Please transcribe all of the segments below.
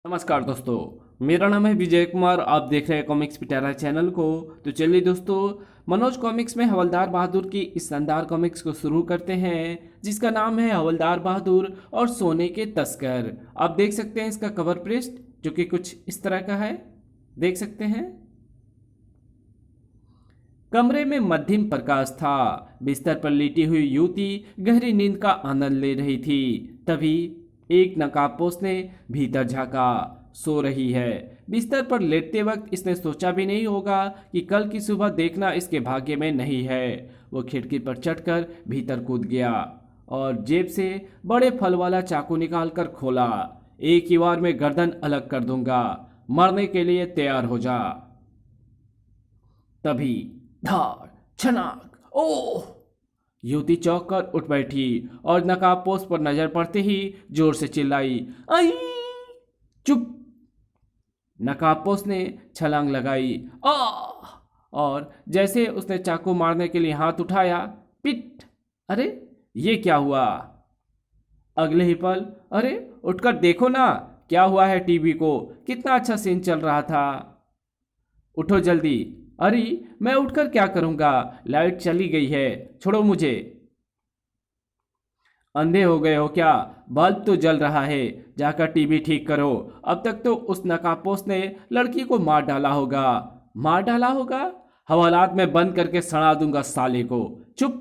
नमस्कार दोस्तों, मेरा नाम है विजय कुमार। आप देख रहे हैं कॉमिक्स पिटारा चैनल को। तो चलिए दोस्तों, मनोज कॉमिक्स में हवलदार बहादुर की इस शानदार कॉमिक्स को शुरू करते हैं, जिसका नाम है हवलदार बहादुर और सोने के तस्कर। आप देख सकते हैं इसका कवर पृष्ठ, जो कि कुछ इस तरह का है। देख सकते हैं। कमरे में मध्यम प्रकाश था। बिस्तर पर लेटी हुई युवती गहरी नींद का आनंद ले रही थी। तभी एक नकाबपोश ने भीतर झांका। सो रही है। बिस्तर पर लेटते वक्त इसने सोचा भी नहीं होगा कि कल की सुबह देखना इसके भाग्य में नहीं है। वो खिड़की पर चढ़कर भीतर कूद गया और जेब से बड़े फल वाला चाकू निकालकर खोला। एक ही बार में गर्दन अलग कर दूंगा, मरने के लिए तैयार हो जा। तभी धार छनाक ओह! युवती चौंक कर उठ बैठी और नकाबपोश पर नजर पड़ते ही जोर से चिल्लाई, आई! चुप! नकाबपोश ने छलांग लगाई। आ! और जैसे उसने चाकू मारने के लिए हाथ उठाया, पिट! अरे, ये क्या हुआ? अगले ही पल, अरे उठकर देखो ना, क्या हुआ है टीवी को? कितना अच्छा सीन चल रहा था। उठो जल्दी। अरे, मैं उठकर क्या करूंगा? लाइट चली गई है, छोड़ो मुझे। अंधे हो गए हो क्या? बल्ब तो जल रहा है, जाकर टीवी ठीक करो। अब तक तो उस नकाबपोश ने लड़की को मार डाला होगा। मार डाला होगा? हवालात में बंद करके सड़ा दूंगा साले को। चुप!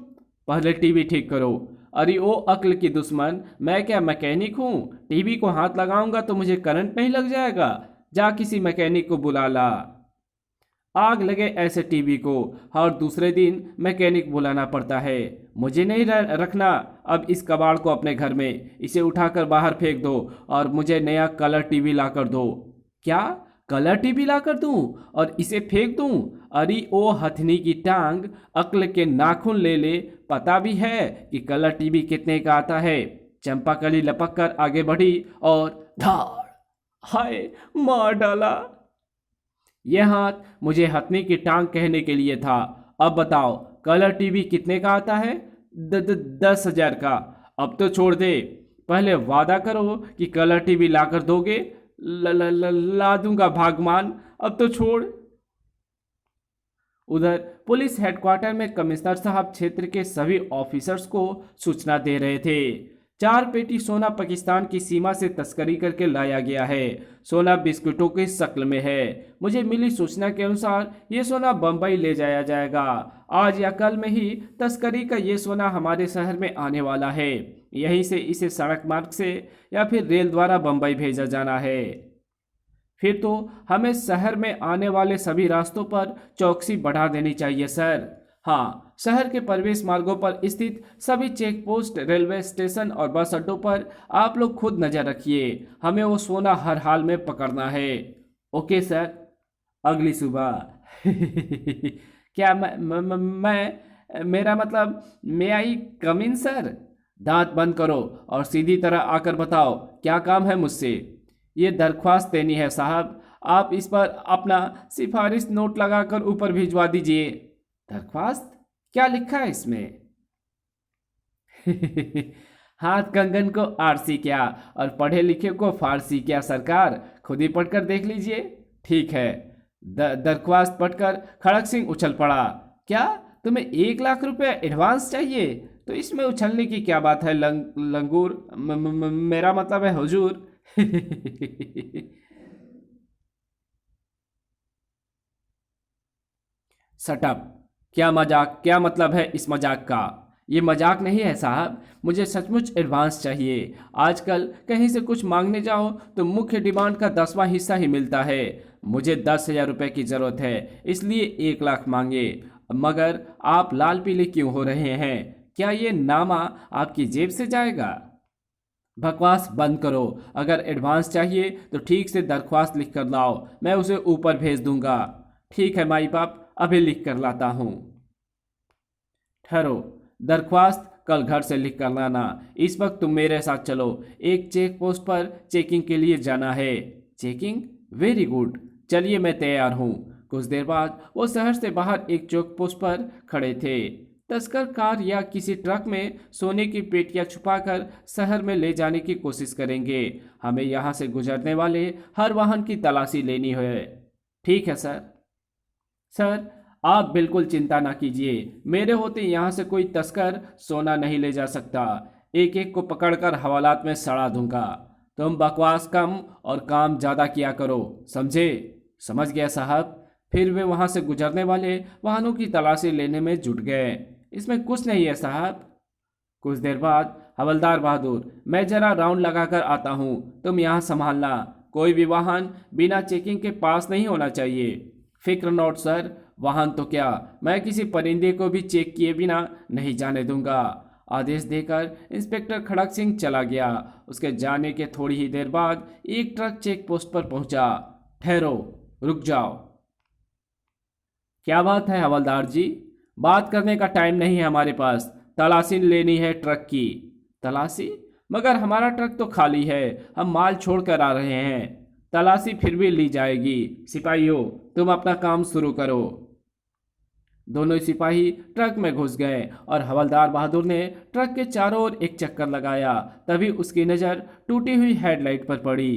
पहले टीवी ठीक करो। अरे ओ अक्ल की दुश्मन, मैं क्या मैकेनिक हूँ? टीवी को हाथ लगाऊंगा तो मुझे करंट नहीं लग जाएगा? जा किसी मैकेनिक को बुला ला। आग लगे ऐसे टीवी को, हर दूसरे दिन मैकेनिक बुलाना पड़ता है। मुझे नहीं रखना अब इस कबाड़ को अपने घर में। इसे उठाकर बाहर फेंक दो और मुझे नया कलर टीवी ला कर दो। क्या? कलर टीवी ला कर दूं और इसे फेंक दूं? अरे ओ हथनी की टांग, अक्ल के नाखून ले ले। पता भी है कि कलर टीवी कितने का आता है। चंपाकली लपक कर आगे बढ़ी और धाड़! हाय! मार डाला। यह हाथ मुझे हथनी की टांग कहने के लिए था। अब बताओ, कलर टीवी कितने का आता है? 10,000 का। अब तो छोड़ दे। पहले वादा करो कि कलर टीवी लाकर दोगे। ला दूंगा भागमान। अब तो छोड़। उधर पुलिस हेडक्वार्टर में कमिश्नर साहब क्षेत्र के सभी ऑफिसर्स को सूचना दे रहे थे। 4 पेटी सोना पाकिस्तान की सीमा से तस्करी करके लाया गया है। सोना बिस्कुटों की शक्ल में है। मुझे मिली सूचना के अनुसार ये सोना बम्बई ले जाया जाएगा। आज या कल में ही तस्करी का ये सोना हमारे शहर में आने वाला है। यहीं से इसे सड़क मार्ग से या फिर रेल द्वारा बम्बई भेजा जाना है। फिर तो हमें शहर में आने वाले सभी रास्तों पर चौकसी बढ़ा देनी चाहिए सर। हाँ, शहर के प्रवेश मार्गों पर स्थित सभी चेक पोस्ट, रेलवे स्टेशन और बस अड्डों पर आप लोग खुद नजर रखिए। हमें वो सोना हर हाल में पकड़ना है। Okay sir. अगली सुबह क्या मेरा मतलब, मे आई कम इन सर? दांत बंद करो और सीधी तरह आकर बताओ क्या काम है मुझसे। ये दरख्वास्त देनी है साहब। आप इस पर अपना सिफारिश नोट लगाकर ऊपर भिजवा दीजिए। दरख्वास्त? क्या लिखा है इसमें? हाथ कंगन को आरसी क्या और पढ़े लिखे को फारसी क्या सरकार? खुद ही पढ़कर देख लीजिए। ठीक है। दरख्वास्त पढ़कर खड़क सिंह उछल पड़ा। क्या तुम्हें 1 लाख रुपए एडवांस चाहिए? तो इसमें उछलने की क्या बात है लंगूर? मेरा मतलब है हुजूर। सटअप! क्या मजाक? क्या मतलब है इस मजाक का? ये मजाक नहीं है साहब, मुझे सचमुच एडवांस चाहिए। आजकल कहीं से कुछ मांगने जाओ तो मुख्य डिमांड का 10वां हिस्सा ही मिलता है। मुझे 10,000 रुपये की ज़रूरत है, इसलिए 1 लाख मांगे। मगर आप लाल पीले क्यों हो रहे हैं? क्या ये नामा आपकी जेब से जाएगा? बकवास बंद करो। अगर एडवांस चाहिए तो ठीक से दरख्वास्त लिख कर लाओ, मैं उसे ऊपर भेज दूंगा। ठीक है माई बाप, अभी लिख कर लाता हूँ। ठहरो, दरख्वास्त कल घर से लिख कर लाना। इस वक्त तुम मेरे साथ चलो। एक चेक पोस्ट पर चेकिंग के लिए जाना है। चेकिंग? Very good. चलिए मैं तैयार हूँ। कुछ देर बाद वो शहर से बाहर एक चेक पोस्ट पर खड़े थे। तस्कर कार या किसी ट्रक में सोने की पेटियां छुपाकर शहर में ले जाने की कोशिश करेंगे। हमें यहाँ से गुजरने वाले हर वाहन की तलाशी लेनी है। ठीक है सर। सर, आप बिल्कुल चिंता ना कीजिए, मेरे होते यहाँ से कोई तस्कर सोना नहीं ले जा सकता। एक एक को पकड़कर हवालात में सड़ा दूंगा। तुम बकवास कम और काम ज़्यादा किया करो, समझे? समझ गया साहब। फिर वे वहाँ से गुजरने वाले वाहनों की तलाशी लेने में जुट गए। इसमें कुछ नहीं है साहब। कुछ देर बाद हवलदार बहादुर, मैं जरा राउंड लगाकर आता हूँ, तुम यहाँ संभालना। कोई भी वाहन बिना चेकिंग के पास नहीं होना चाहिए। फिक्र नोट सर, वाहन तो क्या, मैं किसी परिंदे को भी चेक किए बिना नहीं जाने दूंगा। आदेश देकर इंस्पेक्टर खड़क सिंह चला गया। उसके जाने के थोड़ी ही देर बाद एक ट्रक चेक पोस्ट पर पहुंचा। ठहरो, रुक जाओ। क्या बात है हवलदार जी? बात करने का टाइम नहीं है हमारे पास, तलाशी लेनी है ट्रक की। तलाशी? मगर हमारा ट्रक तो खाली है, हम माल छोड़ कर आ रहे हैं। तलाशी फिर भी ली जाएगी। सिपाहियों, तुम अपना काम शुरू करो। दोनों सिपाही ट्रक में घुस गए और हवलदार बहादुर ने ट्रक के चारों ओर एक चक्कर लगाया। तभी उसकी नज़र टूटी हुई हेडलाइट पर पड़ी।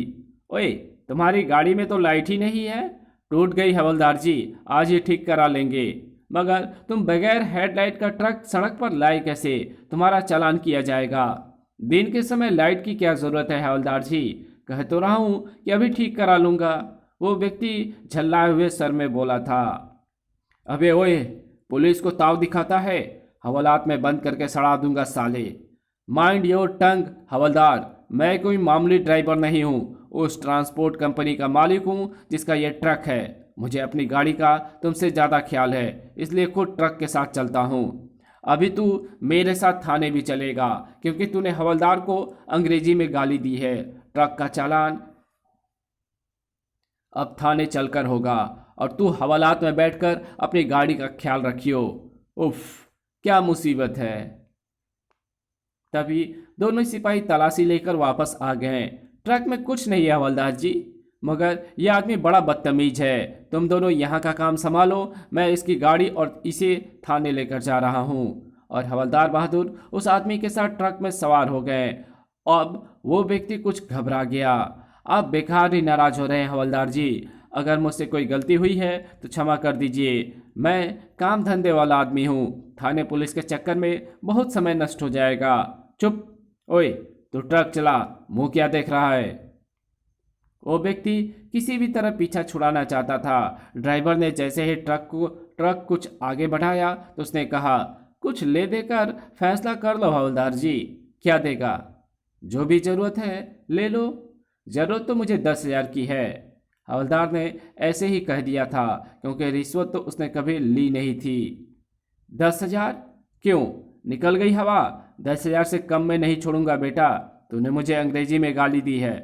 ओए, तुम्हारी गाड़ी में तो लाइट ही नहीं है। टूट गई हवलदार जी, आज ही ठीक करा लेंगे। मगर तुम बगैर हेडलाइट का ट्रक सड़क पर लाए कैसे? तुम्हारा चालान किया जाएगा। दिन के समय लाइट की क्या ज़रूरत है हवलदार जी? कह तो रहा हूँ कि अभी ठीक करा लूँगा। वो व्यक्ति झल्लाए हुए सर में बोला था। अबे ओए, पुलिस को ताव दिखाता है, हवालात में बंद करके सड़ा दूंगा साले। माइंड योर टंग हवलदार, मैं कोई मामूली ड्राइवर नहीं हूँ, उस ट्रांसपोर्ट कंपनी का मालिक हूँ जिसका ये ट्रक है। मुझे अपनी गाड़ी का तुमसे ज़्यादा ख्याल है, इसलिए खुद ट्रक के साथ चलता हूँ। अभी तू मेरे साथ थाने भी चलेगा, क्योंकि तूने हवलदार को अंग्रेजी में गाली दी है। ट्रक का चालान अब थाने चलकर होगा और तू हवालात में बैठकर अपनी गाड़ी का ख्याल रखियो। उफ, क्या मुसीबत है। तभी दोनों सिपाही तलाशी लेकर वापस आ गए। ट्रक में कुछ नहीं है हवलदार जी, मगर यह आदमी बड़ा बदतमीज है। तुम दोनों यहाँ का काम संभालो, मैं इसकी गाड़ी और इसे थाने लेकर जा रहा हूँ। और हवलदार बहादुर उस आदमी के साथ ट्रक में सवार हो गए। अब वो व्यक्ति कुछ घबरा गया। आप बेकार ही नाराज हो रहे हैं हवलदार जी, अगर मुझसे कोई गलती हुई है तो क्षमा कर दीजिए। मैं काम धंधे वाला आदमी हूँ, थाने पुलिस के चक्कर में बहुत समय नष्ट हो जाएगा। चुप। ओए, तू ट्रक चला, मुंह क्या देख रहा है? वो व्यक्ति किसी भी तरह पीछा छुड़ाना चाहता था। ड्राइवर ने जैसे ही ट्रक कुछ आगे बढ़ाया तो उसने कहा, कुछ ले देकर फैसला कर लो हवलदार जी। क्या देगा? जो भी जरूरत है ले लो। जरूरत तो मुझे 10,000 की है। हवलदार ने ऐसे ही कह दिया था, क्योंकि रिश्वत तो उसने कभी ली नहीं थी। 10,000? क्यों, निकल गई हवा? 10,000 से कम में नहीं छोड़ूंगा बेटा। तूने मुझे अंग्रेजी में गाली दी है।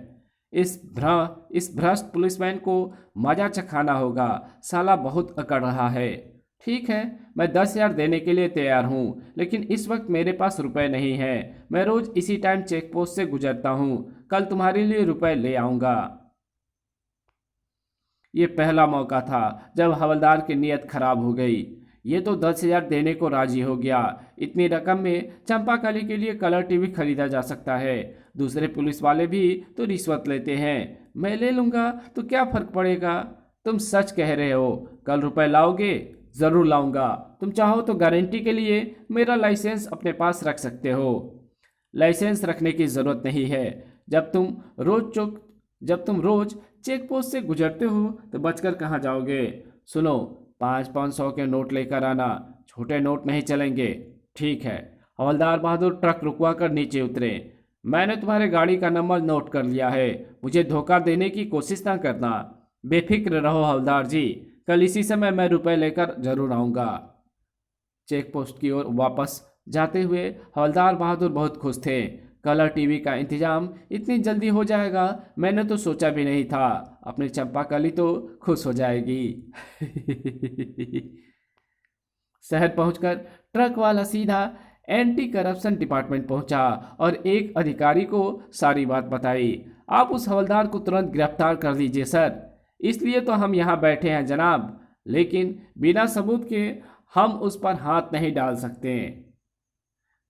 इस भ्रष्ट पुलिसमैन को मजा चखाना होगा, साला बहुत अकड़ रहा है। ठीक है, मैं 10,000 देने के लिए तैयार हूँ, लेकिन इस वक्त मेरे पास रुपए नहीं है। मैं रोज इसी टाइम चेक पोस्ट से गुजरता हूँ, कल तुम्हारे लिए रुपए ले आऊँगा। ये पहला मौका था जब हवलदार की नीयत खराब हो गई। ये तो 10,000 देने को राजी हो गया। इतनी रकम में चंपाकली के लिए कलर टीवी खरीदा जा सकता है। दूसरे पुलिस वाले भी तो रिश्वत लेते हैं। मैं ले लूँगा तो क्या फर्क पड़ेगा? तुम सच कह रहे हो, कल रुपए लाओगे? ज़रूर लाऊंगा। तुम चाहो तो गारंटी के लिए मेरा लाइसेंस अपने पास रख सकते हो। लाइसेंस रखने की ज़रूरत नहीं है। जब तुम रोज चेक पोस्ट से गुजरते हो तो बचकर कहाँ जाओगे? सुनो, 500-500 के नोट लेकर आना, छोटे नोट नहीं चलेंगे। ठीक है। हवलदार बहादुर ट्रक रुकवा कर नीचे उतरे। मैंने तुम्हारे गाड़ी का नंबर नोट कर लिया है, मुझे धोखा देने की कोशिश ना करना। बेफिक्र रहो हवलदार जी, कल इसी समय मैं रुपए लेकर जरूर आऊँगा। चेक पोस्ट की ओर वापस जाते हुए हवलदार बहादुर बहुत खुश थे। कलर टीवी का इंतजाम इतनी जल्दी हो जाएगा मैंने तो सोचा भी नहीं था। अपनी चंपाकली तो खुश हो जाएगी। शहर पहुंचकर ट्रक वाला सीधा एंटी करप्शन डिपार्टमेंट पहुंचा और एक अधिकारी को सारी बात बताई। आप उस हवलदार को तुरंत गिरफ्तार कर लीजिए सर। इसलिए तो हम यहाँ बैठे हैं जनाब, लेकिन बिना सबूत के हम उस पर हाथ नहीं डाल सकते।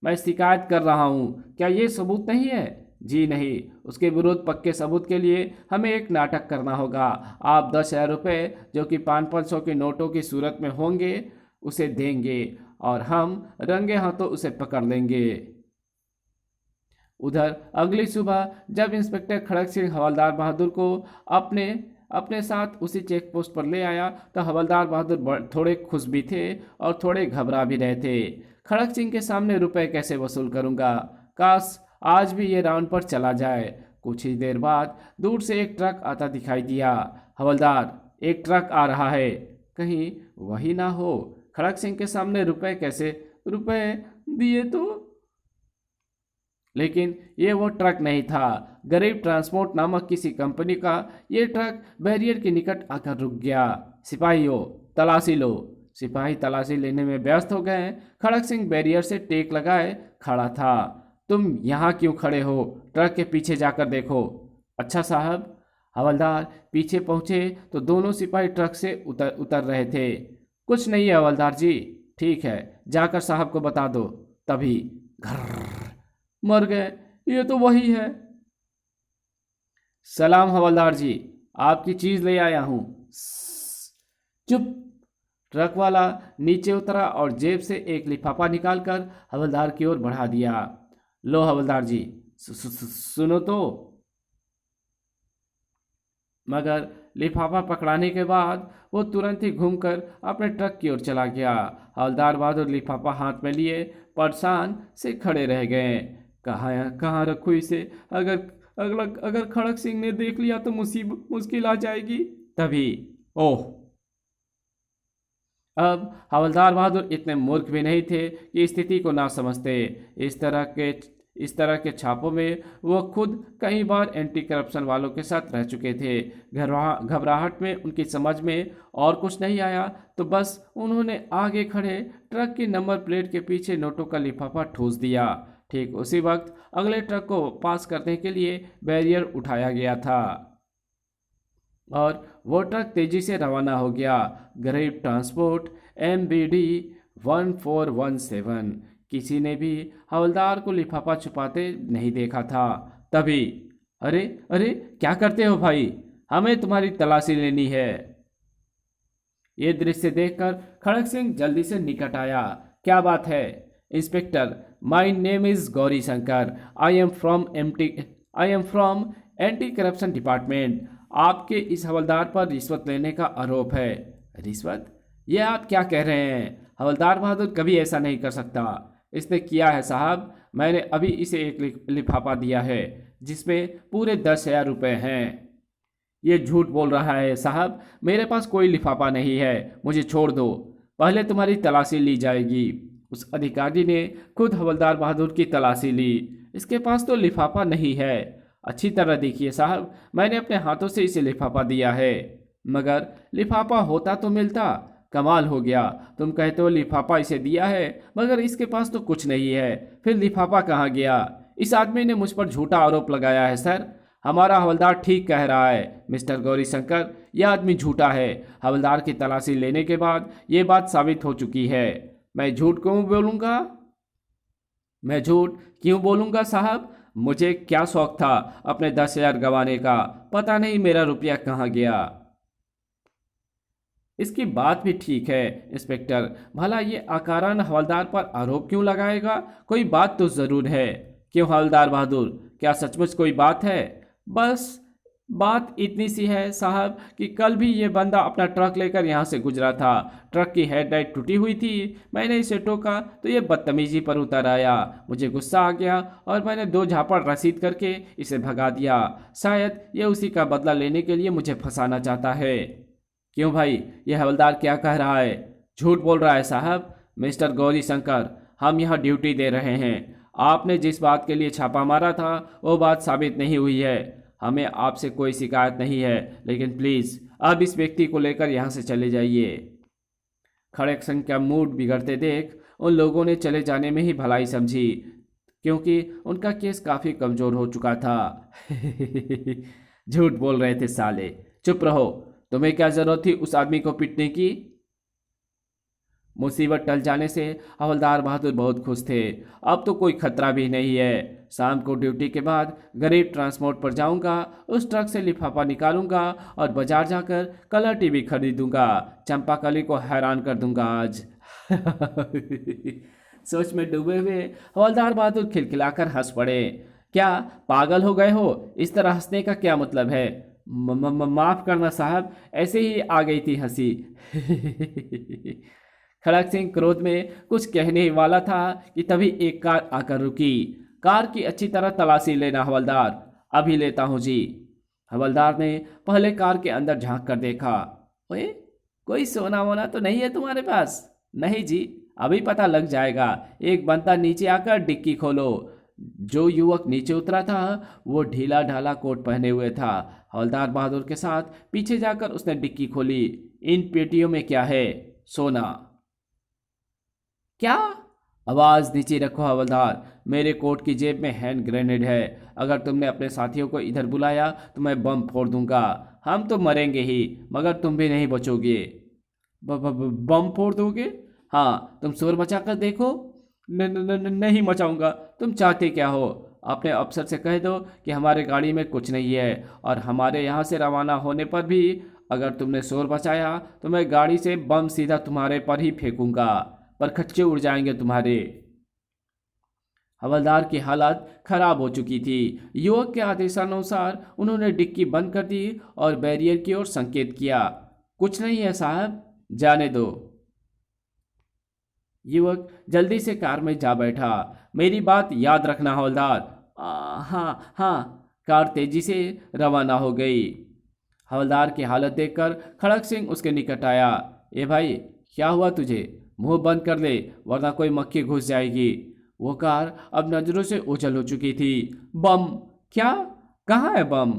मैं शिकायत कर रहा हूँ, क्या ये सबूत नहीं है? जी नहीं, उसके विरुद्ध पक्के सबूत के लिए हमें एक नाटक करना होगा। आप 10,000 रुपये, जो कि 500-500 के नोटों की सूरत में होंगे, उसे देंगे और हम रंगे हाथों उसे पकड़ लेंगे। उधर अगली सुबह जब इंस्पेक्टर खड़क सिंह हवलदार बहादुर को अपने अपने साथ उसी चेक पोस्ट पर ले आया तो हवलदार बहादुर थोड़े खुश भी थे और थोड़े घबरा भी रहे थे। खड़क सिंह के सामने रुपए कैसे वसूल करूंगा? काश आज भी ये राउंड पर चला जाए। कुछ ही देर बाद दूर से एक ट्रक आता दिखाई दिया। हवलदार, एक ट्रक आ रहा है, कहीं वही ना हो? खड़क सिंह के सामने रुपए कैसे? रुपए दिए तो? लेकिन ये वो ट्रक नहीं था। गरीब ट्रांसपोर्ट नामक किसी कंपनी का ये ट्रक बैरियर के निकट आकर रुक गया। सिपाहियों, तलाशी लो। सिपाही तलाशी लेने में व्यस्त हो गए। खड़क सिंह बैरियर से टेक लगाए खड़ा था। तुम यहाँ क्यों खड़े हो? ट्रक के पीछे जाकर देखो। अच्छा साहब। हवलदार पीछे पहुंचे तो दोनों सिपाही ट्रक से उतर उतर रहे थे। कुछ नहीं है हवलदार जी। ठीक है, जाकर साहब को बता दो। तभी घर मर गए, ये तो वही है। सलाम हवलदार जी, आपकी चीज ले आया हूं। चुप। ट्रक वाला नीचे उतरा और जेब से एक लिफाफा निकालकर हवलदार की ओर बढ़ा दिया। लो हवलदार जी, सुनो तो। मगर लिफाफा पकड़ाने के बाद वो तुरंत ही घूमकर अपने ट्रक की ओर चला गया। हवलदार बहादुर लिफाफा हाथ में लिए परेशान से खड़े रह गए। कहाँ कहाँ रखूँ इसे? अगर अगर अगर खड़क सिंह ने देख लिया तो मुश्किल आ जाएगी। तभी ओह, अब हवलदार बहादुर इतने मूर्ख भी नहीं थे कि स्थिति को ना समझते। इस तरह के छापों में वो खुद कई बार एंटी करप्शन वालों के साथ रह चुके थे। घबराहट में उनकी समझ में और कुछ नहीं आया तो बस उन्होंने आगे खड़े ट्रक की नंबर प्लेट के पीछे नोटों का लिफाफा ठूस दिया। ठीक उसी वक्त अगले ट्रक को पास करने के लिए बैरियर उठाया गया था और वो ट्रक तेजी से रवाना हो गया। गरीब ट्रांसपोर्ट MBD 1417। किसी ने भी हवलदार को लिफाफा छुपाते नहीं देखा था। तभी अरे अरे, क्या करते हो भाई? हमें तुम्हारी तलाशी लेनी है। ये दृश्य देखकर खड़क सिंह जल्दी से निकट आया। क्या बात है? Inspector, my name is Gauri Shankar. I am from anti corruption department. आपके इस हवलदार पर रिश्वत लेने का आरोप है। रिश्वत? यह आप क्या कह रहे हैं? हवलदार बहादुर कभी ऐसा नहीं कर सकता। इसने किया है साहब। मैंने अभी इसे एक लिफाफा दिया है जिसमें पूरे 10,000 रुपये हैं। ये झूठ बोल रहा है साहब। मेरे पास कोई लिफाफा नहीं है, मुझे छोड़ दो। पहले तुम्हारी तलाशी ली जाएगी। उस अधिकारी ने खुद हवलदार बहादुर की तलाशी ली। इसके पास तो लिफाफा नहीं है। अच्छी तरह देखिए साहब, मैंने अपने हाथों से इसे लिफाफा दिया है। मगर लिफाफा होता तो मिलता। कमाल हो गया, तुम कहते हो लिफाफा इसे दिया है मगर इसके पास तो कुछ नहीं है। फिर लिफाफा कहाँ गया? इस आदमी ने मुझ पर झूठा आरोप लगाया है सर। हमारा हवलदार ठीक कह रहा है मिस्टर गौरी शंकर, यह आदमी झूठा है। हवलदार की तलाशी लेने के बाद ये बात साबित हो चुकी है। मैं झूठ क्यों बोलूँगा? मैं झूठ क्यों बोलूँगा साहब? मुझे क्या शौक था अपने 10,000 गंवाने का? पता नहीं मेरा रुपया कहाँ गया। इसकी बात भी ठीक है इंस्पेक्टर, भला ये अकारण हवलदार पर आरोप क्यों लगाएगा? कोई बात तो जरूर है। क्यों हवलदार बहादुर, क्या सचमुच कोई बात है? बस बात इतनी सी है साहब कि कल भी ये बंदा अपना ट्रक लेकर यहाँ से गुजरा था। ट्रक की हेडलाइट टूटी हुई थी। मैंने इसे टोका तो ये बदतमीजी पर उतर आया। मुझे गुस्सा आ गया और मैंने 2 झापड़ रसीद करके इसे भगा दिया। शायद ये उसी का बदला लेने के लिए मुझे फंसाना चाहता है। क्यों भाई, ये हवलदार क्या कह रहा है? झूठ बोल रहा है साहब। मिस्टर गौरी शंकर, हम यहाँ ड्यूटी दे रहे हैं। आपने जिस बात के लिए छापा मारा था वो बात साबित नहीं हुई है। हमें आपसे कोई शिकायत नहीं है, लेकिन प्लीज़ अब इस व्यक्ति को लेकर यहाँ से चले जाइए। खड़क सिंह का मूड बिगड़ते देख उन लोगों ने चले जाने में ही भलाई समझी, क्योंकि उनका केस काफ़ी कमज़ोर हो चुका था। झूठ बोल रहे थे साले। चुप रहो। तुम्हें क्या ज़रूरत थी उस आदमी को पीटने की? मुसीबत टल जाने से हवलदार बहादुर बहुत खुश थे। अब तो कोई खतरा भी नहीं है। शाम को ड्यूटी के बाद गरीब ट्रांसपोर्ट पर जाऊंगा, उस ट्रक से लिफाफा निकालूंगा और बाजार जाकर कलर टीवी खरीदूंगा। चंपाकली को हैरान कर दूंगा आज। सोच में डूबे हुए हवलदार बहादुर खिलखिलाकर हंस पड़े। क्या पागल हो गए हो? इस तरह हंसने का क्या मतलब है? माफ करना साहब, ऐसे ही आ गई थी हंसी। खड़क सिंह क्रोध में कुछ कहने वाला था कि तभी एक कार आकर रुकी। कार की अच्छी तरह तलाशी लेना हवलदार। अभी लेता हूं जी। हवलदार ने पहले कार के अंदर झांक कर देखा। ओए, कोई सोना वोना तो नहीं है तुम्हारे पास? नहीं जी, अभी पता लग जाएगा। एक बंदा नीचे आकर डिक्की खोलो। जो युवक नीचे उतरा था वो ढीला ढाला कोट पहने हुए था। हवलदार बहादुर के साथ पीछे जाकर उसने डिक्की खोली। इन पेटियों में क्या है? सोना। क्या? आवाज नीचे रखो हवलदार। मेरे कोट की जेब में हैंड ग्रेनेड है। अगर तुमने अपने साथियों को इधर बुलाया तो मैं बम फोड़ दूंगा। हम तो मरेंगे ही, मगर तुम भी नहीं बचोगे। बम फोड़ दोगे? हाँ, तुम शोर मचा कर देखो। नहीं मचाऊंगा। तुम चाहते क्या हो? अपने अफसर से कह दो कि हमारे गाड़ी में कुछ नहीं है, और हमारे यहाँ से रवाना होने पर भी अगर तुमने शोर मचाया तो मैं गाड़ी से बम सीधा तुम्हारे पर ही फेंकूंगा, पर खच्चे उड़ जाएंगे तुम्हारे। हवलदार की हालत खराब हो चुकी थी। युवक के आदेशानुसार उन्होंने डिक्की बंद कर दी और बैरियर की ओर संकेत किया। कुछ नहीं है साहब, जाने दो। युवक जल्दी से कार में जा बैठा। मेरी बात याद रखना हवलदार। हाँ हाँ। कार तेजी से रवाना हो गई। हवलदार की हालत देखकर खड़क सिंह उसके निकट आया। ए भाई, क्या हुआ तुझे? मुंह बंद कर ले, वरना कोई मक्खी घुस जाएगी। वो कार अब नजरों से ओझल हो चुकी थी। बम? क्या? कहाँ है बम?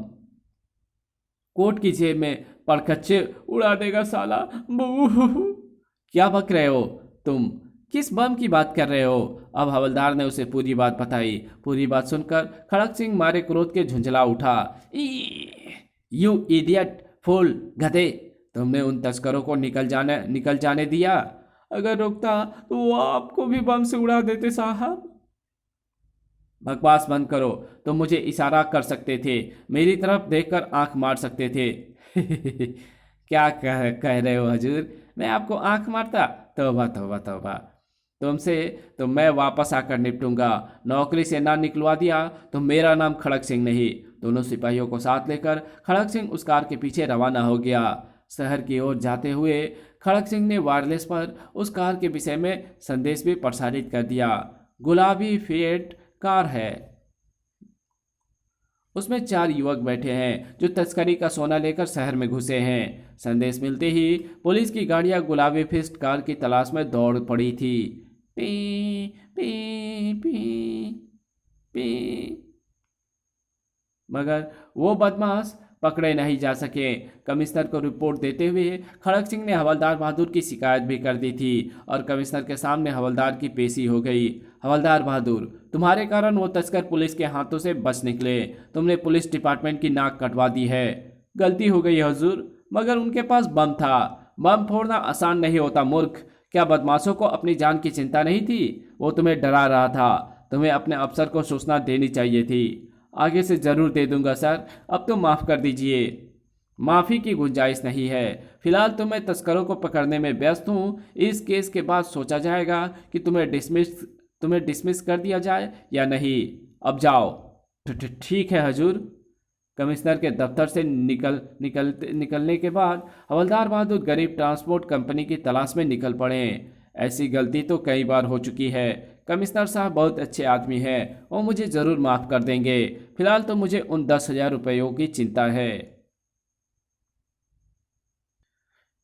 कोट की जेब में, परखच्चे उड़ा देगा साला। बू। क्या बक रहे हो तुम? किस बम की बात कर रहे हो? अब हवलदार ने उसे पूरी बात बताई। पूरी बात सुनकर खड़क सिंह मारे क्रोध के झुंझला उठा। यू इडियट, फूल, गधे! तुमने उन तस्करों को निकल जाने दिया। अगर रोकता तो वो आपको भी बम से उड़ा देते साहब। बकवास बंद करो। तुम मुझे इशारा कर सकते थे, मेरी तरफ देखकर आंख मार सकते थे। क्या कह रहे हो हजूर? मैं आपको आंख मारता? तौबा तौबा तौबा। तुमसे तो मैं वापस आकर निपटूंगा। नौकरी से ना निकलवा दिया तो मेरा नाम खड़क सिंह नहीं। दोनों सिपाहियों को साथ लेकर खड़क सिंह उस कार के पीछे रवाना हो गया। शहर की ओर जाते हुए खड़क सिंह ने वायरलेस पर उस कार के विषय में संदेश भी प्रसारित कर दिया। गुलाबी फिएट कार है, उसमें 4 युवक बैठे हैं जो तस्करी का सोना लेकर शहर में घुसे हैं। संदेश मिलते ही पुलिस की गाड़ियां गुलाबी फिस्ट कार की तलाश में दौड़ पड़ी थी। P P P P. मगर वो बदमाश पकड़े नहीं जा सके। कमिश्नर को रिपोर्ट देते हुए खड़क सिंह ने हवलदार बहादुर की शिकायत भी कर दी थी और कमिश्नर के सामने हवलदार की पेशी हो गई। हवलदार बहादुर, तुम्हारे कारण वो तस्कर पुलिस के हाथों से बच निकले। तुमने पुलिस डिपार्टमेंट की नाक कटवा दी है। गलती हो गई हुजूर, मगर उनके पास बम था। बम फोड़ना आसान नहीं होता मूर्ख। क्या बदमाशों को अपनी जान की चिंता नहीं थी? वो तुम्हें डरा रहा था। तुम्हें अपने अफसर को सूचना देनी चाहिए थी। आगे से जरूर दे दूंगा सर, अब तो माफ़ कर दीजिए। माफ़ी की गुंजाइश नहीं है। फिलहाल तो मैं तस्करों को पकड़ने में व्यस्त हूँ। इस केस के बाद सोचा जाएगा कि तुम्हें डिसमिस कर दिया जाए या नहीं। अब जाओ। ठीक है हजूर। कमिश्नर के दफ्तर से निकलने के बाद हवलदार बहादुर गरीब ट्रांसपोर्ट कंपनी की तलाश में निकल पड़े। ऐसी गलती तो कई बार हो चुकी है। कमिश्नर साहब बहुत अच्छे आदमी हैं, वो मुझे ज़रूर माफ़ कर देंगे। फिलहाल तो मुझे उन 10,000 रुपयों की चिंता है।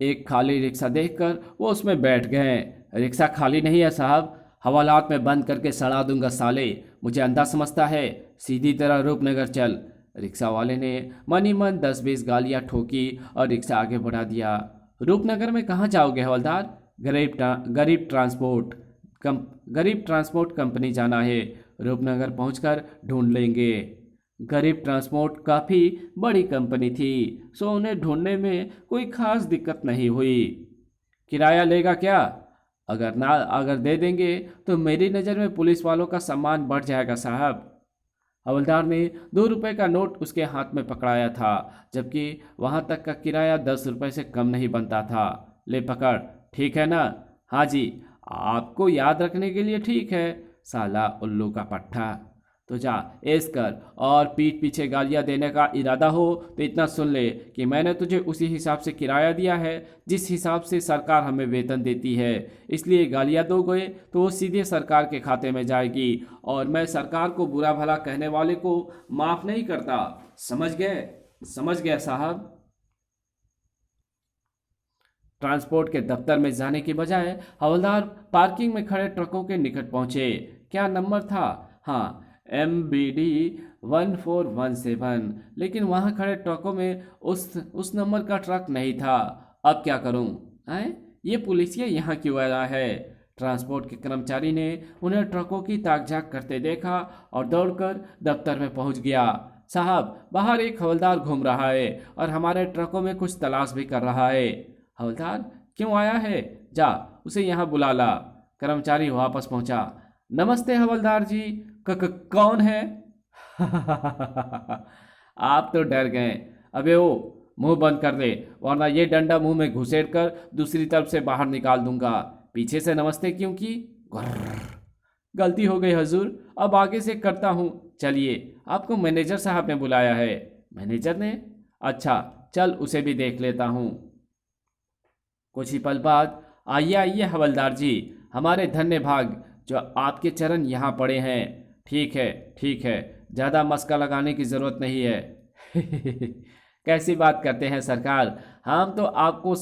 एक खाली रिक्शा देखकर वो उसमें बैठ गए। रिक्शा खाली नहीं है साहब, हवालात में बंद करके सड़ा दूंगा साले। मुझे अंधा समझता है? सीधी तरह रूपनगर चल। रिक्शा वाले ने मन ही मन 10-20 गालियाँ ठोकी और रिक्शा आगे बढ़ा दिया। रूपनगर में कहाँ जाओगे हवलदार? गरीब ट्रांसपोर्ट कंपनी जाना है। रूपनगर पहुंचकर ढूंढ लेंगे। गरीब ट्रांसपोर्ट काफ़ी बड़ी कंपनी थी, सो उन्हें ढूंढने में कोई खास दिक्कत नहीं हुई। किराया लेगा क्या? अगर दे देंगे तो मेरी नज़र में पुलिस वालों का सम्मान बढ़ जाएगा साहब। हवलदार ने 2 रुपए का नोट उसके हाथ में पकड़ाया था, जबकि वहां तक का किराया 10 रुपए से कम नहीं बनता था। ले पकड़, ठीक है ना? हाँ जी, आपको याद रखने के लिए ठीक है, साला उल्लू का पट्टा। तो जा ऐस कर, और पीठ पीछे गालियां देने का इरादा हो तो इतना सुन ले कि मैंने तुझे उसी हिसाब से किराया दिया है जिस हिसाब से सरकार हमें वेतन देती है। इसलिए गालियां दोगे तो वो सीधे सरकार के खाते में जाएगी, और मैं सरकार को बुरा भला कहने वाले को माफ नहीं करता। समझ गए? समझ गए साहब। ट्रांसपोर्ट के दफ्तर में जाने के बजाय हवलदार पार्किंग में खड़े ट्रकों के निकट पहुंचे। क्या नंबर था? हाँ, MBD 1417। लेकिन वहां खड़े ट्रकों में उस नंबर का ट्रक नहीं था। अब क्या करूं? हैं? ये पुलिसिया यहाँ क्यों आया है? ट्रांसपोर्ट के कर्मचारी ने उन्हें ट्रकों की ताक-झाक करते देखा और दौड़कर दफ्तर में पहुंच गया। साहब, बाहर एक हवलदार घूम रहा है और हमारे ट्रकों में कुछ तलाश भी कर रहा है। हवलदार क्यों आया है? जा उसे यहाँ बुला ला। कर्मचारी वापस पहुंचा। नमस्ते हवलदार जी। कौन है? आप तो डर गए। अबे ओ, मुंह बंद कर दे, वरना ये डंडा मुंह में घुसेड़ कर दूसरी तरफ से बाहर निकाल दूंगा। पीछे से नमस्ते क्यों की? गलती हो गई हजूर, अब आगे से करता हूँ। चलिए, आपको मैनेजर साहब ने बुलाया है। मैनेजर ने? अच्छा, चल उसे भी देख लेता हूँ। कुछ ही पल बाद, आइए आइए हवलदार जी, हमारे धन्य भाग जो आपके चरण यहाँ पड़े हैं। ठीक है, ठीक है, ज़्यादा मस्का लगाने की ज़रूरत नहीं है। कैसी बात करते हैं सरकार, हम तो आपको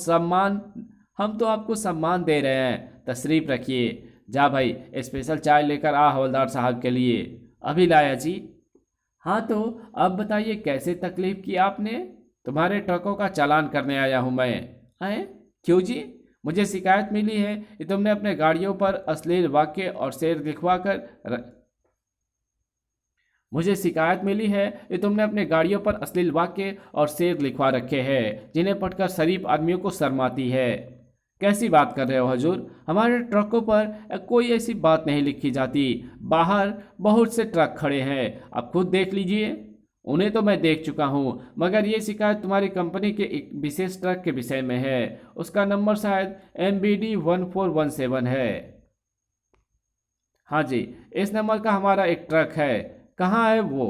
सम्मान दे रहे हैं। तशरीफ़ रखिए। जा भाई, स्पेशल चाय लेकर आ हवलदार साहब के लिए। अभी लाया जी। हाँ, तो अब बताइए कैसे तकलीफ़ की आपने? तुम्हारे ट्रकों का चालान करने आया हूँ मैं। हैं? क्यों जी? मुझे शिकायत मिली है कि तुमने अपने गाड़ियों पर अश्लील वाक्य और शेर लिखवा कर मुझे शिकायत मिली है कि तुमने अपने गाड़ियों पर अश्लील वाक्य और शेर लिखवा रखे हैं, जिन्हें पढ़कर शरीफ आदमियों को शर्म आती है। कैसी बात कर रहे हो हजूर? हमारे ट्रकों पर कोई ऐसी बात नहीं लिखी जाती। बाहर बहुत से ट्रक खड़े हैं, आप खुद देख लीजिए। उन्हें तो मैं देख चुका हूँ, मगर ये शिकायत तुम्हारी कंपनी के एक विशेष ट्रक के विषय में है। उसका नंबर शायद MBD 1417 है। हाँ जी, इस नंबर का हमारा एक ट्रक है। कहाँ है वो?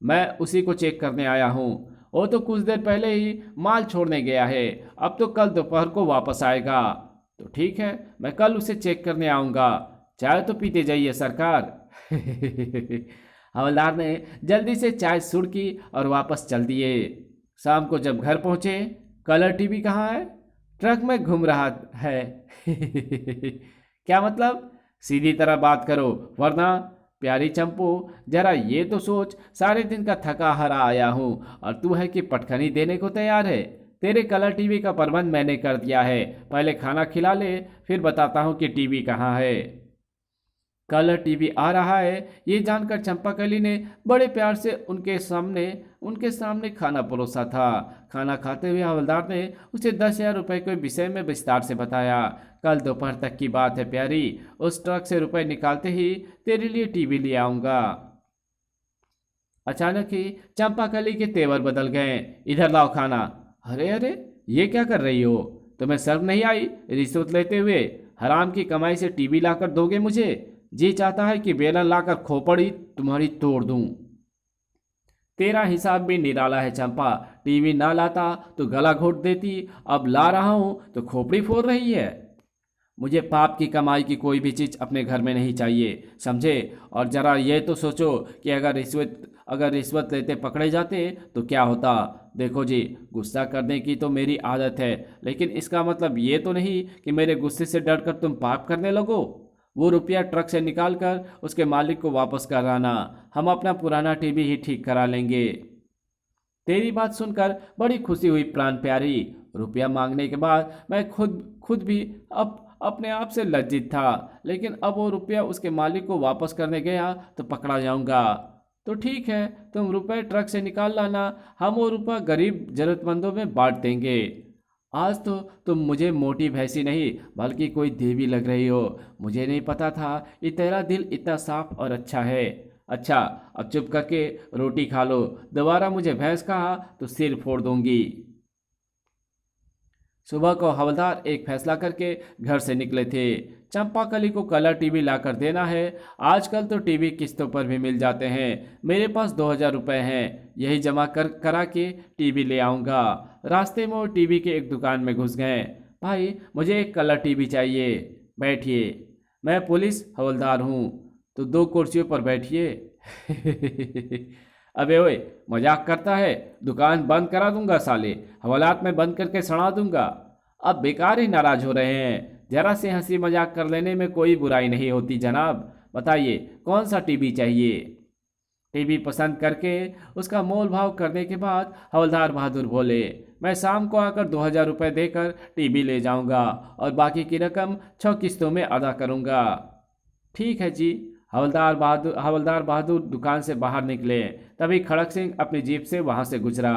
मैं उसी को चेक करने आया हूँ। वो तो कुछ देर पहले ही माल छोड़ने गया है, अब तो कल दोपहर को वापस आएगा। तो ठीक है, मैं कल उसे चेक करने आऊँगा। चाय तो पीते जाइए सरकार। हवलदार ने जल्दी से चाय सुड़की और वापस चल दिए। शाम को जब घर पहुंचे, कलर टीवी कहाँ है? ट्रक में घूम रहा है। क्या मतलब? सीधी तरह बात करो, वरना। प्यारी चंपू, जरा ये तो सोच, सारे दिन का थका हारा आया हूँ और तू है कि पटखनी देने को तैयार है। तेरे कलर टीवी का प्रबंध मैंने कर दिया है। पहले खाना खिला ले, फिर बताता हूँ कि टीवी कहाँ है। कलर टीवी आ रहा है, ये जानकर चंपाकली ने बड़े प्यार से उनके सामने खाना परोसा था। खाना खाते हुए हवलदार ने उसे 10,000 रुपये के विषय में विस्तार से बताया। कल दोपहर तक की बात है प्यारी, उस ट्रक से रुपए निकालते ही तेरे लिए टीवी ले आऊँगा। अचानक ही चंपाकली के तेवर बदल गए। इधर लाओ खाना। अरे अरे, ये क्या कर रही हो? तुम्हें शर्म नहीं आई रिश्वत लेते हुए? हराम की कमाई से टीवी लाकर दोगे मुझे? जी चाहता है कि बेलन लाकर खोपड़ी तुम्हारी तोड़ दूं। तेरा हिसाब भी निराला है चंपा। टीवी ना लाता तो गला घोट देती, अब ला रहा हूं तो खोपड़ी फोड़ रही है। मुझे पाप की कमाई की कोई भी चीज़ अपने घर में नहीं चाहिए, समझे? और ज़रा ये तो सोचो कि अगर रिश्वत लेते पकड़े जाते तो क्या होता। देखो जी, गुस्सा करने की तो मेरी आदत है, लेकिन इसका मतलब ये तो नहीं कि मेरे गुस्से से डरकर तुम पाप करने लगो। वो रुपया ट्रक से निकाल कर उसके मालिक को वापस कराना, हम अपना पुराना टीवी ही ठीक करा लेंगे। तेरी बात सुनकर बड़ी खुशी हुई प्राण प्यारी। रुपया मांगने के बाद मैं खुद भी अपने आप से लज्जित था, लेकिन अब वो रुपया उसके मालिक को वापस करने गया तो पकड़ा जाऊंगा। तो ठीक है, तुम रुपए ट्रक से निकाल लाना, हम वो रुपया गरीब जरूरतमंदों में बांट देंगे। आज तो तुम मुझे मोटी भैंसी नहीं बल्कि कोई देवी लग रही हो। मुझे नहीं पता था कि तेरा दिल इतना साफ और अच्छा है। अच्छा, अब चुप करके रोटी खा लो। दोबारा मुझे भैंस कहा तो सिर फोड़ दूंगी। सुबह को हवलदार एक फैसला करके घर से निकले थे। चंपाकली को कलर टीवी लाकर देना है। आजकल तो टीवी किस्तों पर भी मिल जाते हैं। मेरे पास 2,000 रुपये हैं, यही जमा कर करा के टीवी ले आऊँगा। रास्ते में वो टीवी के एक दुकान में घुस गए। भाई, मुझे एक कलर टीवी चाहिए। बैठिए, मैं पुलिस हवलदार हूँ, तो 2 कुर्सियों पर बैठिए। अबे ओए, मजाक करता है? दुकान बंद करा दूंगा साले, हवालात में बंद करके सड़ा दूंगा। अब बेकार ही नाराज हो रहे हैं। जरा से हंसी मजाक कर लेने में कोई बुराई नहीं होती जनाब। बताइए कौन सा टीवी चाहिए। टीवी पसंद करके उसका मोल भाव करने के बाद हवलदार बहादुर बोले, मैं शाम को आकर 2,000 रुपये देकर टीवी ले जाऊंगा और बाकी की रकम 6 किस्तों में अदा करूंगा। ठीक है जी। हवलदार बहादुर दुकान से बाहर निकले। तभी खड़क सिंह अपनी जीप से वहां से गुजरा।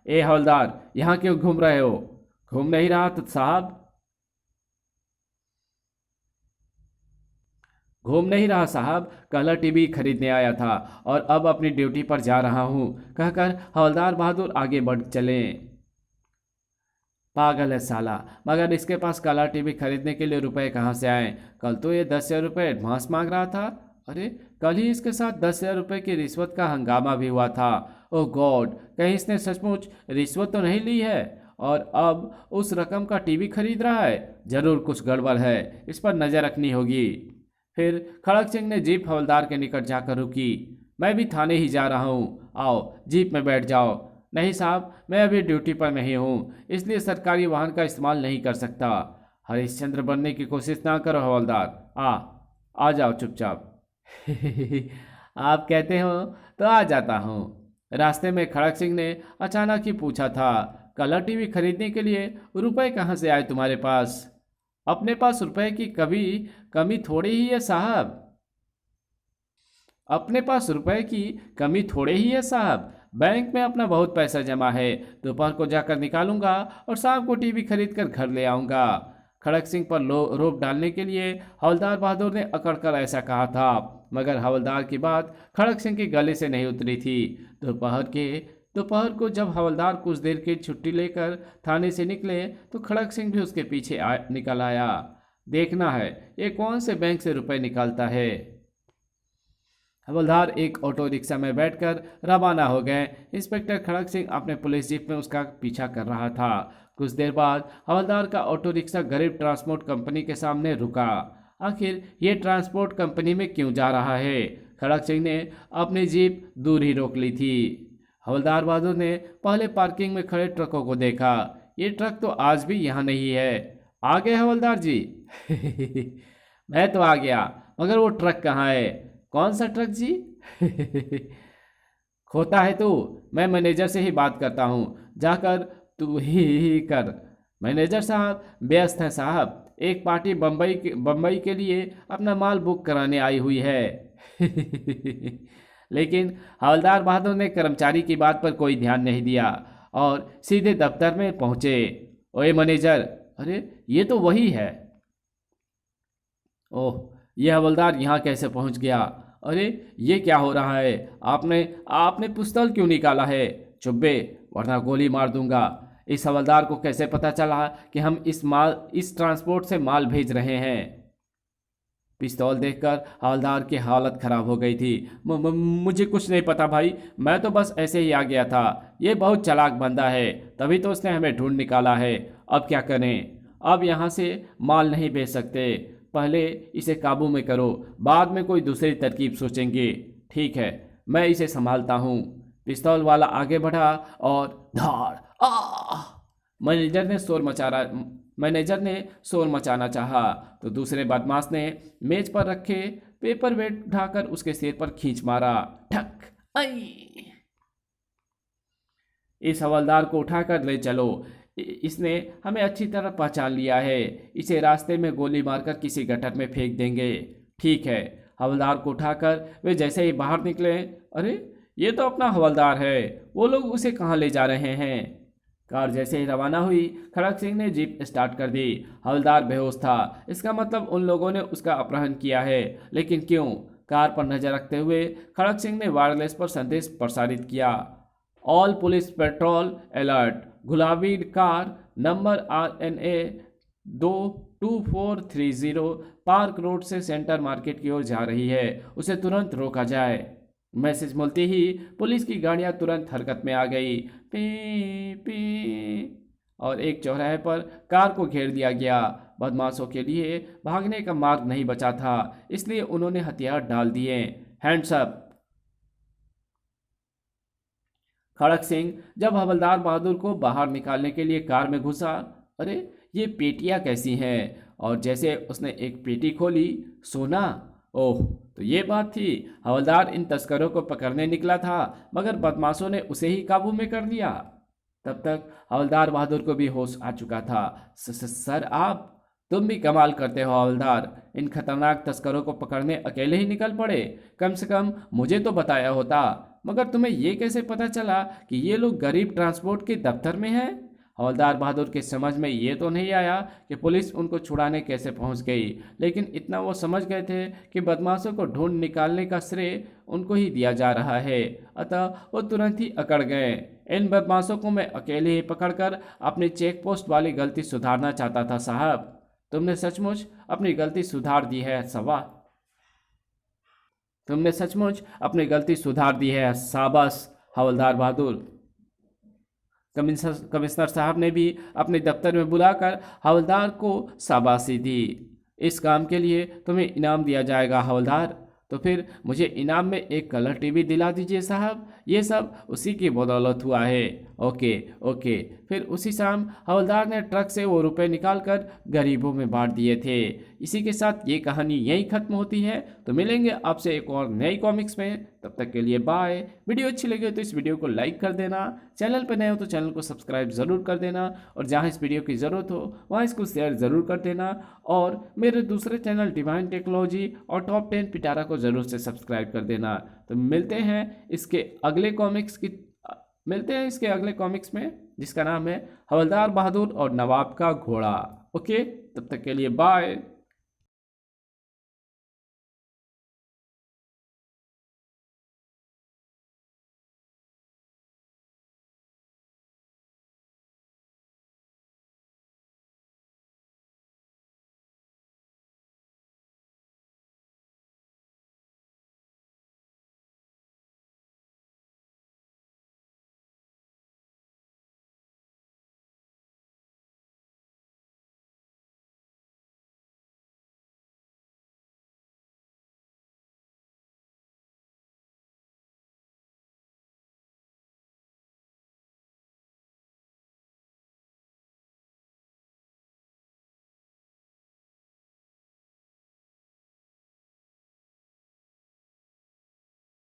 ए हवलदार, यहाँ क्यों घूम रहे हो? घूम नहीं रहा तो साहब। घूम नहीं रहा साहब, कलर टीवी खरीदने आया था और अब अपनी ड्यूटी पर जा रहा हूँ, कहकर हवलदार बहादुर आगे बढ़ चले। पागल है साला, मगर इसके पास कलर टीवी खरीदने के लिए रुपए कहाँ से आए? कल तो ये 10,000 रुपये एडवांस मांग रहा था। अरे, कल ही इसके साथ 10,000 रुपये की रिश्वत का हंगामा भी हुआ था। ओह गॉड, कहीं इसने सचमुच रिश्वत तो नहीं ली है और अब उस रकम का टीवी खरीद रहा है? जरूर कुछ गड़बड़ है, इस पर नज़र रखनी होगी। फिर खड़क सिंह ने जीप हवलदार के निकट जाकर रुकी। मैं भी थाने ही जा रहा हूँ, आओ जीप में बैठ जाओ। नहीं साहब, मैं अभी ड्यूटी पर नहीं हूँ, इसलिए सरकारी वाहन का इस्तेमाल नहीं कर सकता। हरिश्चंद्र बनने की कोशिश ना करो हवलदार, आ जाओ चुपचाप। आप कहते हो तो आ जाता हूँ। रास्ते में खड़क सिंह ने अचानक ही पूछा था, कलर टीवी खरीदने के लिए रुपए कहाँ से आए तुम्हारे पास? अपने पास रुपए की कभी कमी थोड़ी ही है साहब। अपने पास रुपए की कमी थोड़े ही है साहब। बैंक में अपना बहुत पैसा जमा है, दोपहर को जाकर निकालूंगा और शाम को टीवी खरीद कर घर ले आऊंगा। खड़क सिंह पर रोक डालने के लिए हवलदार बहादुर ने अकड़कर ऐसा कहा था, मगर हवलदार की बात खड़क सिंह के गले से नहीं उतरी थी। दोपहर को जब हवलदार कुछ देर की छुट्टी लेकर थाने से निकले तो खड़क सिंह भी उसके पीछे निकल आया। देखना है ये कौन से बैंक से रुपए निकालता है। हवलदार एक ऑटो रिक्शा में बैठकर रवाना हो गए। इंस्पेक्टर खड़क सिंह अपने पुलिस जीप में उसका पीछा कर रहा था। कुछ देर बाद हवलदार का ऑटो रिक्शा गरीब ट्रांसपोर्ट कंपनी के सामने रुका। आखिर ये ट्रांसपोर्ट कंपनी में क्यों जा रहा है? खड़क सिंह ने अपनी जीप दूर ही रोक ली थी। हवलदार बहादुर ने पहले पार्किंग में खड़े ट्रकों को देखा। ये ट्रक तो आज भी यहाँ नहीं है। आ गए हवलदार जी? मैं तो आ गया, मगर वो ट्रक कहाँ है? कौन सा ट्रक जी? खोता है तू, मैं मैनेजर से ही बात करता हूँ, जाकर तू ही कर। मैनेजर साहब व्यस्त हैं साहब, एक पार्टी बम्बई के लिए अपना माल बुक कराने आई हुई है। लेकिन हवलदार बहादुर ने कर्मचारी की बात पर कोई ध्यान नहीं दिया और सीधे दफ्तर में पहुंचे। ओए मैनेजर, अरे ये तो वही है। ओह, ये हवलदार यहाँ कैसे पहुँच गया? अरे ये क्या हो रहा है? आपने आपने पिस्तौल क्यों निकाला है? चुप्पे, वरना गोली मार दूंगा। इस हवलदार को कैसे पता चला कि हम इस ट्रांसपोर्ट से माल भेज रहे हैं? पिस्तौल देखकर हवलदार की हालत खराब हो गई थी। मुझे कुछ नहीं पता भाई, मैं तो बस ऐसे ही आ गया था। ये बहुत चालाक बंदा है, तभी तो उसने हमें ढूंढ निकाला है। अब क्या करें? अब यहाँ से माल नहीं भेज सकते। पहले इसे काबू में करो, बाद में कोई दूसरी तरकीब सोचेंगे। ठीक है, मैं इसे संभालता हूँ। पिस्तौल वाला आगे बढ़ा और धाड़ आ मैनेजर ने शोर मचाना चाहा तो दूसरे बदमाश ने मेज पर रखे पेपर वेट उठाकर उसके सिर पर खींच मारा। ठक! आई! इस हवलदार को उठाकर ले चलो, इसने हमें अच्छी तरह पहचान लिया है। इसे रास्ते में गोली मारकर किसी गटर में फेंक देंगे। ठीक है। हवलदार को उठाकर वे जैसे ही बाहर निकले, अरे ये तो अपना हवलदार है, वो लोग उसे कहाँ ले जा रहे हैं? कार जैसे ही रवाना हुई, खड़क सिंह ने जीप स्टार्ट कर दी। हवलदार बेहोश था। इसका मतलब उन लोगों ने उसका अपहरण किया है, लेकिन क्यों? कार पर नजर रखते हुए खड़क सिंह ने वायरलेस पर संदेश प्रसारित किया। ऑल पुलिस पेट्रोल अलर्ट, गुलाबी car number RNA 22430 park road से सेंटर मार्केट की ओर जा रही है, उसे तुरंत रोका जाए। मैसेज मिलते ही पुलिस की गाड़ियां तुरंत हरकत में आ गई। पी पी और एक चौराहे पर कार को घेर दिया गया। बदमाशों के लिए भागने का मार्ग नहीं बचा था, इसलिए उन्होंने हथियार डाल दिए। Hands up. खड़क सिंह जब हवलदार बहादुर को बाहर निकालने के लिए कार में घुसा, अरे ये पेटियां कैसी हैं? और जैसे उसने एक पेटी खोली, सोना। ओह, तो ये बात थी। हवलदार इन तस्करों को पकड़ने निकला था, मगर बदमाशों ने उसे ही काबू में कर लिया। तब तक हवलदार बहादुर को भी होश आ चुका था। सर आप, तुम भी कमाल करते हो हवलदार। इन खतरनाक तस्करों को पकड़ने अकेले ही निकल पड़े। कम से कम मुझे तो बताया होता। मगर तुम्हें ये कैसे पता चला कि ये लोग गरीब ट्रांसपोर्ट के दफ्तर में हैं? हवलदार बहादुर के समझ में ये तो नहीं आया कि पुलिस उनको छुड़ाने कैसे पहुंच गई, लेकिन इतना वो समझ गए थे कि बदमाशों को ढूंढ निकालने का श्रेय उनको ही दिया जा रहा है। अतः वो तुरंत ही अकड़ गए। इन बदमाशों को मैं अकेले ही पकड़कर अपनी चेक पोस्ट वाली गलती सुधारना चाहता था साहब। तुमने सचमुच अपनी गलती सुधार दी है सवा। तुमने सचमुच अपनी गलती सुधार दी है, शाबाश हवलदार बहादुर। कमिश्नर साहब ने भी अपने दफ्तर में बुलाकर हवलदार को शाबाशी दी। इस काम के लिए तुम्हें इनाम दिया जाएगा हवलदार। तो फिर मुझे इनाम में एक कलर टीवी दिला दीजिए साहब। ये सब उसी की बदौलत हुआ है। Okay okay. फिर उसी शाम हवलदार ने ट्रक से वो रुपए निकालकर गरीबों में बांट दिए थे। इसी के साथ ये कहानी यहीं खत्म होती है। तो मिलेंगे आपसे एक और नई कॉमिक्स में। तब तक के लिए बाय। वीडियो अच्छी लगी हो तो इस वीडियो को लाइक कर देना। चैनल पर नए हो तो चैनल को सब्सक्राइब ज़रूर कर देना, और जहाँ इस वीडियो की ज़रूरत हो वहाँ इसको शेयर ज़रूर कर देना। और मेरे दूसरे चैनल डिवाइन टेक्नोलॉजी और टॉप 10 पिटारा को ज़रूर से सब्सक्राइब कर देना। तो मिलते हैं इसके अगले कॉमिक्स में, जिसका नाम है हवलदार बहादुर और नवाब का घोड़ा। ओके, तब तक के लिए बाय।